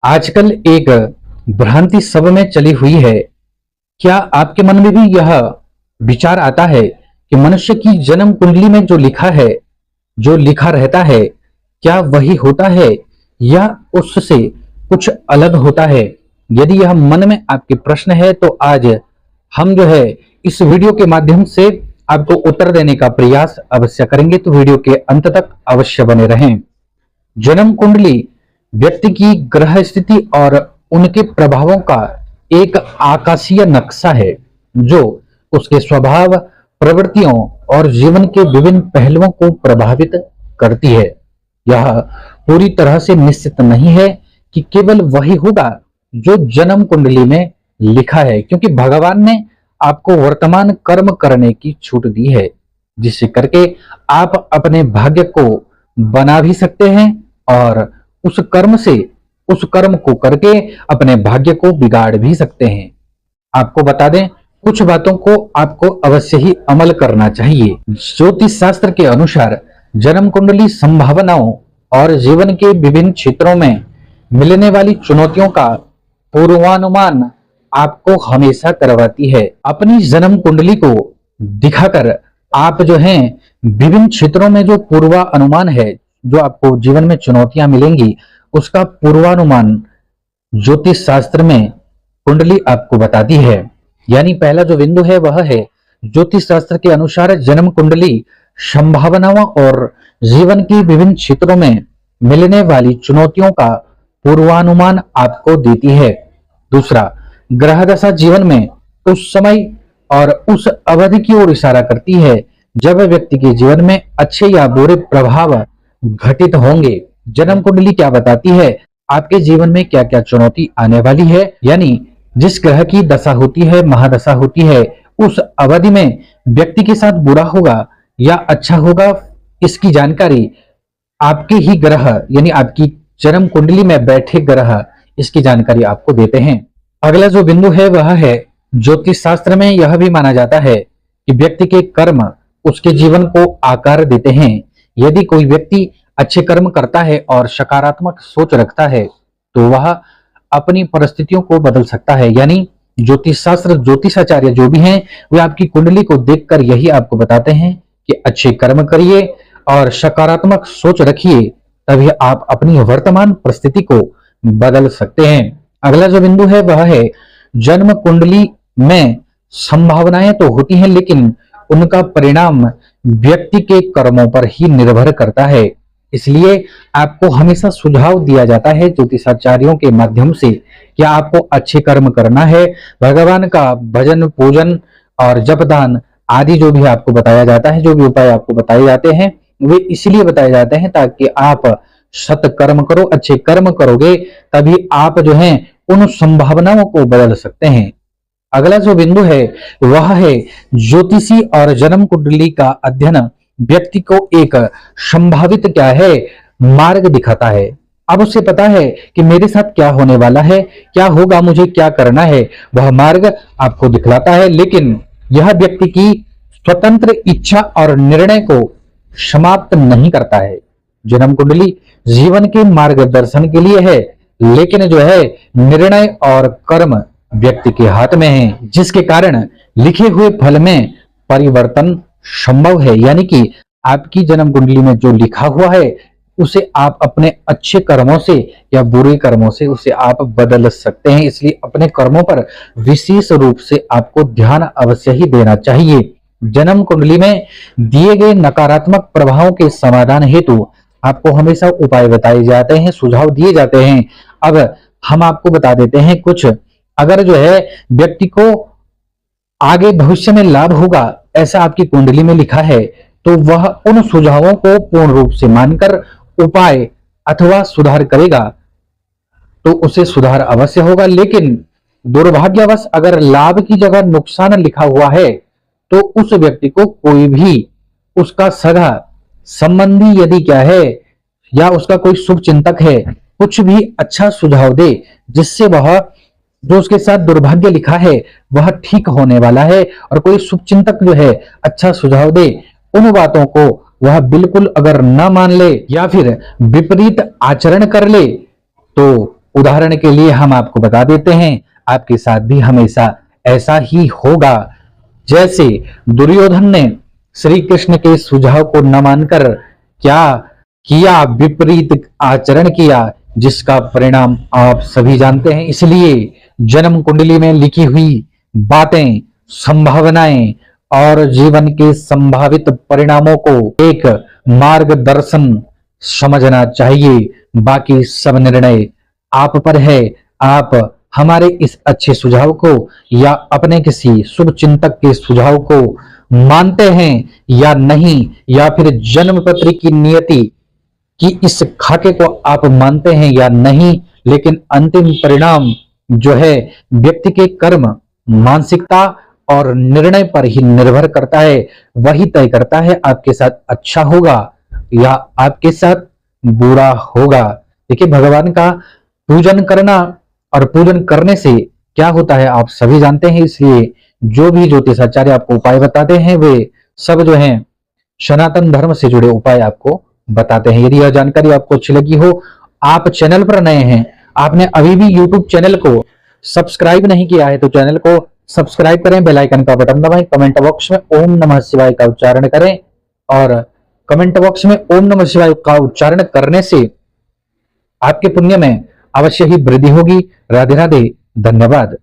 आजकल एक भ्रांति सब में चली हुई है। क्या आपके मन में भी यह विचार आता है कि मनुष्य की जन्म कुंडली में जो लिखा है, जो लिखा रहता है, क्या वही होता है या उससे कुछ अलग होता है? यदि यह मन में आपके प्रश्न है तो आज हम जो है इस वीडियो के माध्यम से आपको उत्तर देने का प्रयास अवश्य करेंगे, तो वीडियो के अंत तक अवश्य बने रहें। जन्म कुंडली व्यक्ति की ग्रह स्थिति और उनके प्रभावों का एक आकाशीय नक्शा है जो उसके स्वभाव, प्रवृत्तियों और जीवन के विभिन्न पहलुओं को प्रभावित करती है। यह पूरी तरह से निश्चित नहीं है कि केवल वही होगा जो जन्म कुंडली में लिखा है, क्योंकि भगवान ने आपको वर्तमान कर्म करने की छूट दी है, जिससे करके आप अपने भाग्य को बना भी सकते हैं और उस कर्म को करके अपने भाग्य को बिगाड़ भी सकते हैं। आपको बता दें, कुछ बातों को आपको अवश्य ही अमल करना चाहिए। ज्योतिष शास्त्र के अनुसार जन्म कुंडली संभावनाओं और जीवन के विभिन्न क्षेत्रों में मिलने वाली चुनौतियों का पूर्वानुमान आपको हमेशा करवाती है। अपनी जन्म कुंडली को दिखाकर आप जो हैं विभिन्न क्षेत्रों में जो पूर्वानुमान है, जो आपको जीवन में चुनौतियां मिलेंगी, उसका पूर्वानुमान ज्योतिष शास्त्र में कुंडली आपको बताती है। यानी पहला जो बिंदु है वह है ज्योतिष शास्त्र के अनुसार जन्म कुंडली संभावनाओं और जीवन के विभिन्न क्षेत्रों में मिलने वाली चुनौतियों का पूर्वानुमान आपको देती है। दूसरा, ग्रह दशा जीवन में उस समय और उस अवधि की ओर इशारा करती है जब व्यक्ति के जीवन में अच्छे या बुरे प्रभाव घटित होंगे। जन्म कुंडली क्या बताती है, आपके जीवन में क्या क्या चुनौती आने वाली है, यानी जिस ग्रह की दशा होती है, महादशा होती है, उस अवधि में व्यक्ति के साथ बुरा होगा या अच्छा होगा, इसकी जानकारी आपके ही ग्रह यानी आपकी जन्म कुंडली में बैठे ग्रह इसकी जानकारी आपको देते हैं। अगला जो बिंदु है वह है ज्योतिष शास्त्र में यह भी माना जाता है कि व्यक्ति के कर्म उसके जीवन को आकार देते हैं। यदि कोई व्यक्ति अच्छे कर्म करता है और सकारात्मक सोच रखता है तो वह अपनी परिस्थितियों को बदल सकता है। यानी ज्योतिष शास्त्र, ज्योतिषाचार्य जो भी हैं, वे आपकी कुंडली को देखकर यही आपको बताते हैं कि अच्छे कर्म करिए और सकारात्मक सोच रखिए, तभी आप अपनी वर्तमान परिस्थिति को बदल सकते हैं। अगला जो बिंदु है वह है जन्म कुंडली में संभावनाएं तो होती हैं, लेकिन उनका परिणाम व्यक्ति के कर्मों पर ही निर्भर करता है। इसलिए आपको हमेशा सुझाव दिया जाता है ज्योतिषाचार्यों के माध्यम से कि आपको अच्छे कर्म करना है, भगवान का भजन, पूजन और जप दान आदि जो भी आपको बताया जाता है, जो भी उपाय आपको बताए जाते हैं, वे इसलिए बताए जाते हैं ताकि आप सत कर्म करो, अच्छे कर्म करोगे तभी आप जो हैं उन संभावनाओं को बदल सकते हैं। अगला जो बिंदु है वह है ज्योतिषी और जन्म कुंडली का अध्ययन व्यक्ति को एक संभावित क्या है मार्ग दिखाता है। अब उसे पता है कि मेरे साथ क्या होने वाला है, क्या होगा, मुझे क्या करना है, वह मार्ग आपको दिखलाता है। लेकिन यह व्यक्ति की स्वतंत्र इच्छा और निर्णय को समाप्त नहीं करता है। जन्म कुंडली जीवन के मार्गदर्शन के लिए है, लेकिन जो है निर्णय और कर्म व्यक्ति के हाथ में है, जिसके कारण लिखे हुए फल में परिवर्तन संभव है। यानी कि आपकी जन्म कुंडली में जो लिखा हुआ है उसे आप अपने अच्छे कर्मों से या बुरे कर्मों से उसे आप बदल सकते हैं। इसलिए अपने कर्मों पर विशेष रूप से आपको ध्यान अवश्य ही देना चाहिए। जन्म कुंडली में दिए गए नकारात्मक प्रभावों के समाधान हेतु आपको हमेशा उपाय बताए जाते हैं, सुझाव दिए जाते हैं। अब हम आपको बता देते हैं कुछ। अगर जो है व्यक्ति को आगे भविष्य में लाभ होगा ऐसा आपकी कुंडली में लिखा है तो वह उन सुझावों को पूर्ण रूप से मानकर उपाय अथवा सुधार करेगा तो उसे सुधार अवश्य होगा। लेकिन दुर्भाग्यवश अगर लाभ की जगह नुकसान लिखा हुआ है तो उस व्यक्ति को कोई भी उसका सगा संबंधी यदि क्या है या उसका कोई शुभ चिंतक है, कुछ भी अच्छा सुझाव दे जिससे वह जो उसके साथ दुर्भाग्य लिखा है वह ठीक होने वाला है, और कोई शुभ चिंतक जो है अच्छा सुझाव दे, उन बातों को वह बिल्कुल अगर न मान ले या फिर विपरीत आचरण कर ले तो उदाहरण के लिए हम आपको बता देते हैं, आपके साथ भी हमेशा ऐसा ही होगा। जैसे दुर्योधन ने श्री कृष्ण के सुझाव को न मानकर क्या किया, विपरीत आचरण किया, जिसका परिणाम आप सभी जानते हैं। इसलिए जन्म कुंडली में लिखी हुई बातें, संभावनाएं और जीवन के संभावित परिणामों को एक मार्गदर्शन समझना चाहिए। बाकी सब निर्णय आप पर है। आप हमारे इस अच्छे सुझाव को या अपने किसी शुभ चिंतक के सुझाव को मानते हैं या नहीं, या फिर जन्म पत्र की नियति कि इस खाके को आप मानते हैं या नहीं, लेकिन अंतिम परिणाम जो है व्यक्ति के कर्म, मानसिकता और निर्णय पर ही निर्भर करता है। वही तय करता है आपके साथ अच्छा होगा या आपके साथ बुरा होगा। देखिए, भगवान का पूजन करना और पूजन करने से क्या होता है आप सभी जानते हैं। इसलिए जो भी ज्योतिषाचार्य आपको उपाय बताते हैं वे सब जो हैं सनातन धर्म से जुड़े उपाय आपको बताते हैं। यदि यह जानकारी आपको अच्छी लगी हो, आप चैनल पर नए हैं, आपने अभी भी यूट्यूब चैनल को सब्सक्राइब नहीं किया है, तो चैनल को सब्सक्राइब करें, बेल आइकन का बटन दबाएं, कमेंट बॉक्स में ओम नमः शिवाय का उच्चारण करें। और कमेंट बॉक्स में ओम नमः शिवाय का उच्चारण करने से आपके पुण्य में अवश्य ही वृद्धि होगी। राधे राधे, धन्यवाद।